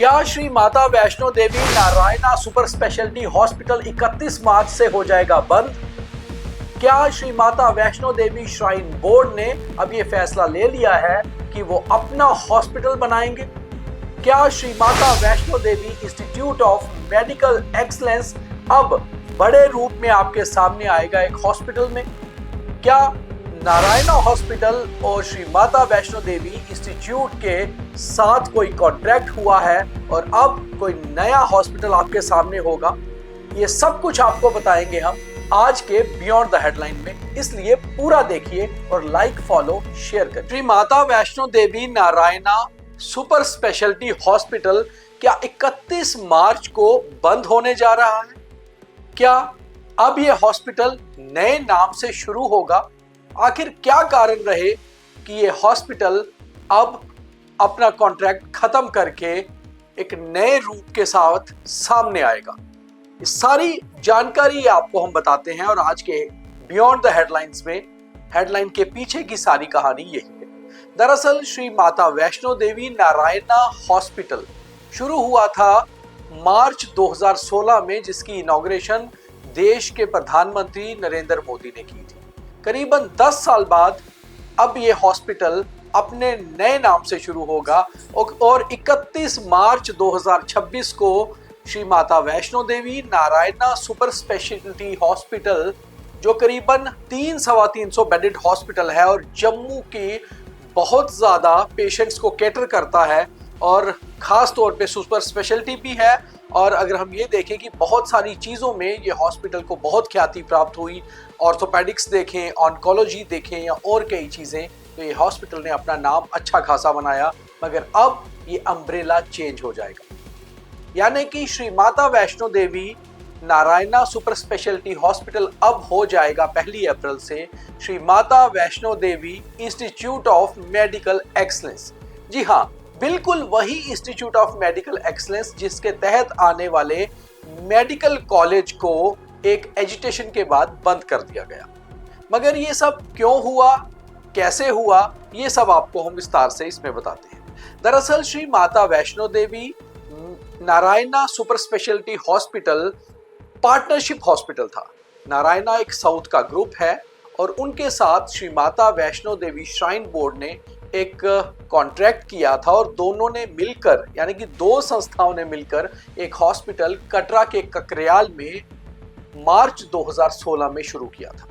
क्या Shri Mata Vaishno Devi Narayana super specialty hospital 31 मार्च से हो जाएगा बंद? क्या श्री माता वैष्णो देवी श्राइन बोर्ड ने अब ये फैसला ले लिया है कि वो अपना हॉस्पिटल बनाएंगे? क्या Shri Mata Vaishno Devi institute of medical excellence अब बड़े रूप में आपके सामने आएगा एक हॉस्पिटल में? क्या नारायणा हॉस्पिटल और श्री माता वैष्णो देवी इंस्टीट्यूट के साथ कोई कॉन्ट्रैक्ट हुआ है और अब कोई नया हॉस्पिटल आपके सामने होगा? ये सब कुछ आपको बताएंगे हम आज के बियॉन्ड द हेडलाइन में, इसलिए पूरा देखिए और लाइक, फॉलो, शेयर करें। Shri Mata Vaishno Devi Narayana super specialty hospital क्या 31 मार्च को बंद होने जा रहा है? क्या अब यह हॉस्पिटल नए नाम से शुरू होगा? आखिर क्या कारण रहे कि यह हॉस्पिटल अब अपना कॉन्ट्रैक्ट खत्म करके एक नए रूप के साथ सामने आएगा? इस सारी जानकारी आपको हम बताते हैं और आज के बियॉन्ड द हेडलाइंस में हेडलाइन के पीछे की सारी कहानी यही है। दरअसल श्री माता वैष्णो देवी नारायणा हॉस्पिटल शुरू हुआ था मार्च 2016 में, जिसकी इनॉग्रेशन देश के प्रधानमंत्री नरेंद्र मोदी ने की थी। करीबन 10 साल बाद अब ये हॉस्पिटल अपने नए नाम से शुरू होगा और 31 मार्च 2026 को Shri Mata Vaishno Devi Narayana super specialty hospital, जो करीबन 300-350 बेडेड हॉस्पिटल है और जम्मू की बहुत ज़्यादा पेशेंट्स को कैटर करता है और ख़ास तौर पे सुपर स्पेशलिटी भी है। और अगर हम ये देखें कि बहुत सारी चीज़ों में ये हॉस्पिटल को बहुत ख्याति प्राप्त हुई, ऑर्थोपेडिक्स देखें, ऑन्कोलॉजी देखें या और कई चीज़ें, तो ये हॉस्पिटल ने अपना नाम अच्छा खासा बनाया। मगर अब ये अम्ब्रेला चेंज हो जाएगा, यानी कि Shri Mata Vaishno Devi Narayana super specialty hospital अब हो जाएगा 1 अप्रैल से Shri Mata Vaishno Devi institute of medical excellence. जी हाँ, बिल्कुल वही इंस्टीट्यूट ऑफ मेडिकल एक्सलेंस जिसके तहत आने वाले मेडिकल कॉलेज को एक एजिटेशन के बाद बंद कर दिया गया। मगर ये सब क्यों हुआ, कैसे हुआ, ये सब आपको हम विस्तार से इसमें बताते हैं। दरअसल Shri Mata Vaishno Devi Narayana super specialty hospital partnership hospital था। नारायणा एक साउथ का ग्रुप है और उनके साथ श्री माता वैष्णो देवी श्राइन बोर्ड ने एक कॉन्ट्रैक्ट किया था और दोनों ने मिलकर, यानी कि 2 संस्थाओं ने मिलकर एक हॉस्पिटल कटरा के ककरेयाल में मार्च 2016 में शुरू किया था।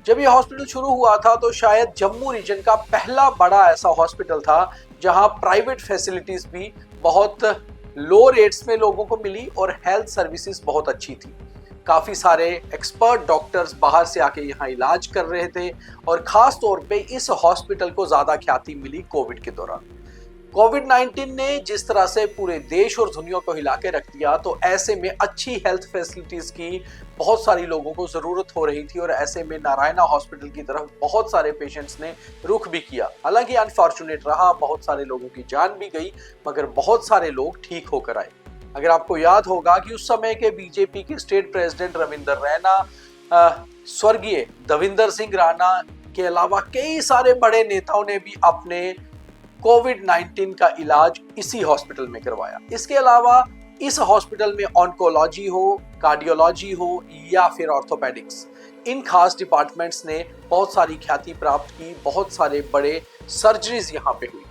जब ये हॉस्पिटल शुरू हुआ था तो शायद जम्मू रीजन का पहला बड़ा ऐसा हॉस्पिटल था जहां प्राइवेट फैसिलिटीज भी बहुत लो रेट्स में लोगों को मिली और हेल्थ सर्विसेज बहुत अच्छी थी। काफ़ी सारे एक्सपर्ट डॉक्टर्स बाहर से आके यहाँ इलाज कर रहे थे और ख़ास तौर पे इस हॉस्पिटल को ज़्यादा ख्याति मिली कोविड के दौरान। कोविड-19 ने जिस तरह से पूरे देश और दुनिया को हिला के रख दिया, तो ऐसे में अच्छी हेल्थ फैसिलिटीज़ की बहुत सारी लोगों को ज़रूरत हो रही थी और ऐसे में नारायणा हॉस्पिटल की तरफ बहुत सारे पेशेंट्स ने रुख भी किया। हालांकि अनफॉर्चुनेट रहा, बहुत सारे लोगों की जान भी गई, मगर बहुत सारे लोग ठीक होकर आए। अगर आपको याद होगा कि उस समय के बीजेपी के स्टेट प्रेसिडेंट रविंदर रैना, स्वर्गीय दविंदर सिंह राणा के अलावा कई सारे बड़े नेताओं ने भी अपने कोविड-19 का इलाज इसी हॉस्पिटल में करवाया। इसके अलावा इस हॉस्पिटल में ऑन्कोलॉजी हो, कार्डियोलॉजी हो या फिर ऑर्थोपेडिक्स, इन खास डिपार्टमेंट्स ने बहुत सारी ख्याति प्राप्त की। बहुत सारे बड़े सर्जरीज यहाँ पे हुई।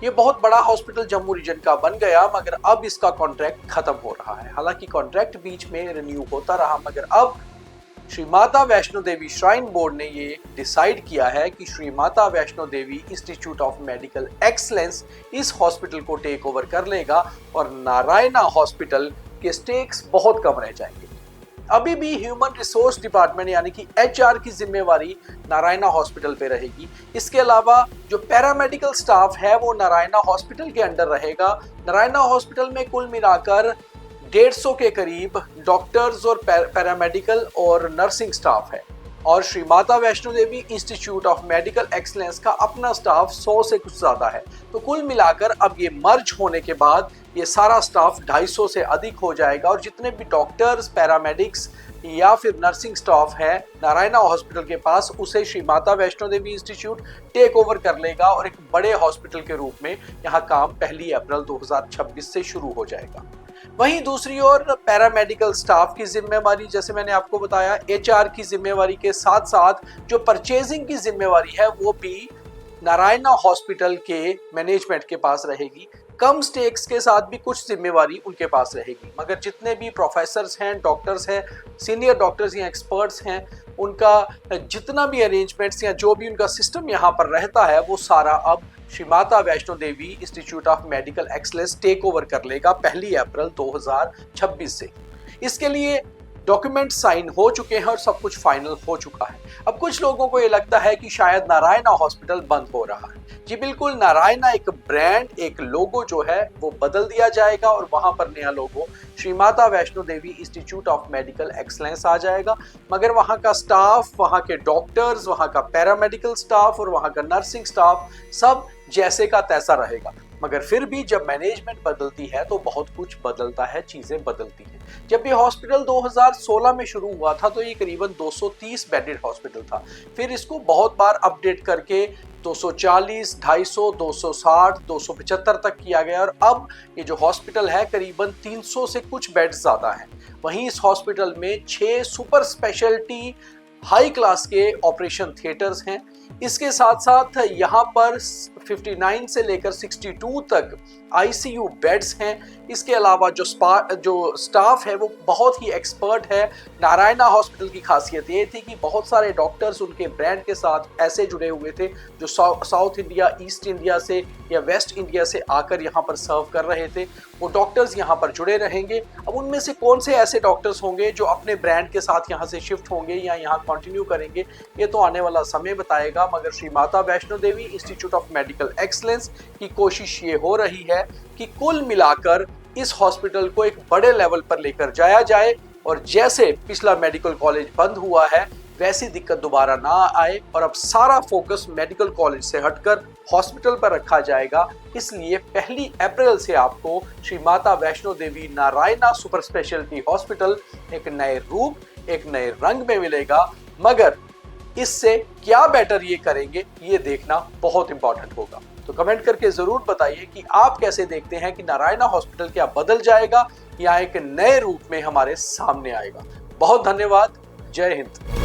ये बहुत बड़ा हॉस्पिटल जम्मू रीजन का बन गया, मगर अब इसका कॉन्ट्रैक्ट खत्म हो रहा है। हालांकि कॉन्ट्रैक्ट बीच में रिन्यू होता रहा, मगर अब श्री माता वैष्णो देवी श्राइन बोर्ड ने ये डिसाइड किया है कि Shri Mata Vaishno Devi institute of medical excellence इस हॉस्पिटल को टेक ओवर कर लेगा और नारायणा हॉस्पिटल के स्टेक्स बहुत कम रह जाएंगे। अभी भी ह्यूमन रिसोर्स डिपार्टमेंट यानी कि HR की जिम्मेवारी नारायणा हॉस्पिटल पे रहेगी। इसके अलावा जो पैरामेडिकल स्टाफ है वो नारायणा हॉस्पिटल के अंडर रहेगा। नारायणा हॉस्पिटल में कुल मिलाकर 150 के करीब डॉक्टर्स और पैरामेडिकल और नर्सिंग स्टाफ है और Shri Mata Vaishno Devi institute of medical excellence का अपना स्टाफ 100 से कुछ ज्यादा है। तो कुल मिलाकर अब ये मर्ज होने के बाद ये सारा स्टाफ 250 से अधिक हो जाएगा और जितने भी डॉक्टर्स, पैरामेडिक्स या फिर नर्सिंग स्टाफ है नारायणा हॉस्पिटल के पास, उसे Shri Mata Vaishno Devi institute take over कर लेगा और एक बड़े हॉस्पिटल के रूप में यहाँ काम 1 अप्रैल 2026 से शुरू हो जाएगा। वहीं दूसरी ओर पैरामेडिकल स्टाफ की जिम्मेवारी, जैसे मैंने आपको बताया, एचआर की जिम्मेवारी के साथ साथ जो परचेजिंग की जिम्मेवारी है वो भी नारायणा हॉस्पिटल के मैनेजमेंट के पास रहेगी। कम स्टेक्स के साथ भी कुछ जिम्मेवारी उनके पास रहेगी, मगर जितने भी प्रोफेसर्स हैं, डॉक्टर्स हैं, सीनियर डॉक्टर्स या एक्सपर्ट्स हैं, उनका जितना भी अरेंजमेंट्स या जो भी उनका सिस्टम यहाँ पर रहता है वो सारा अब Shri Mata Vaishno Devi institute of medical excellence take over कर लेगा 1 अप्रैल 2026 से। इसके लिए डॉक्यूमेंट साइन हो चुके हैं और सब कुछ फाइनल हो चुका है। अब कुछ लोगों को ये लगता है कि शायद नारायणा हॉस्पिटल बंद हो रहा है। जी बिल्कुल, नारायणा एक ब्रांड, एक लोगो जो है वो बदल दिया जाएगा और वहां पर नया लोगो Shri Mata Vaishno Devi institute of medical excellence आ जाएगा। मगर वहां का स्टाफ, वहां के डॉक्टर्स, वहां का पैरामेडिकल स्टाफ और वहां का नर्सिंग स्टाफ सब जैसे का तैसा रहेगा। मगर फिर भी जब मैनेजमेंट बदलती है तो बहुत कुछ बदलता है, चीजें बदलती हैं। जब ये हॉस्पिटल 2016 में शुरू हुआ था तो ये करीबन 230 बेडेड हॉस्पिटल था। फिर इसको बहुत बार अपडेट करके 240, 250, 260, 275 तक किया गया और अब ये जो हॉस्पिटल है करीबन 300 से कुछ बेड्स ज्यादा हैं। वहीं इस हॉस्पिटल में 6 सुपर स्पेशलिटी हाई क्लास के ऑपरेशन थिएटर्स हैं। इसके साथ साथ यहाँ पर 59 से लेकर 62 तक आईसीयू बेड्स हैं। इसके अलावा जो स्टाफ है वो बहुत ही एक्सपर्ट है। नारायणा हॉस्पिटल की खासियत ये थी कि बहुत सारे डॉक्टर्स उनके ब्रांड के साथ ऐसे जुड़े हुए थे जो साउथ इंडिया, ईस्ट इंडिया से या वेस्ट इंडिया से आकर यहाँ पर सर्व कर रहे थे। वो डॉक्टर्स यहाँ पर जुड़े रहेंगे। अब उनमें से कौन से ऐसे डॉक्टर्स होंगे जो अपने ब्रांड के साथ यहाँ से शिफ्ट होंगे या यहाँ कंटिन्यू करेंगे, ये तो आने वाला समय बताएगा। मगर Shri Mata Vaishno Devi institute of medical excellence की कोशिश ये हो रही है कि कुल मिलाकर इस हॉस्पिटल को एक बड़े लेवल पर लेकर जाया जाए और जैसे पिछला मेडिकल कॉलेज बंद हुआ है वैसी दिक्कत दोबारा ना आए और अब सारा फोकस मेडिकल कॉलेज से हटकर हॉस्पिटल पर रखा जाएगा। इसलिए 1 अप्रैल से आपको Shri Mata Vaishno Devi Narayana super specialty hospital एक नए रूप, एक नए रंग में मिलेगा। मगर इससे क्या बेटर ये करेंगे, ये देखना बहुत इंपॉर्टेंट होगा। तो कमेंट करके जरूर बताइए कि आप कैसे देखते हैं कि नारायणा हॉस्पिटल क्या बदल जाएगा या एक नए रूप में हमारे सामने आएगा। बहुत धन्यवाद। जय हिंद।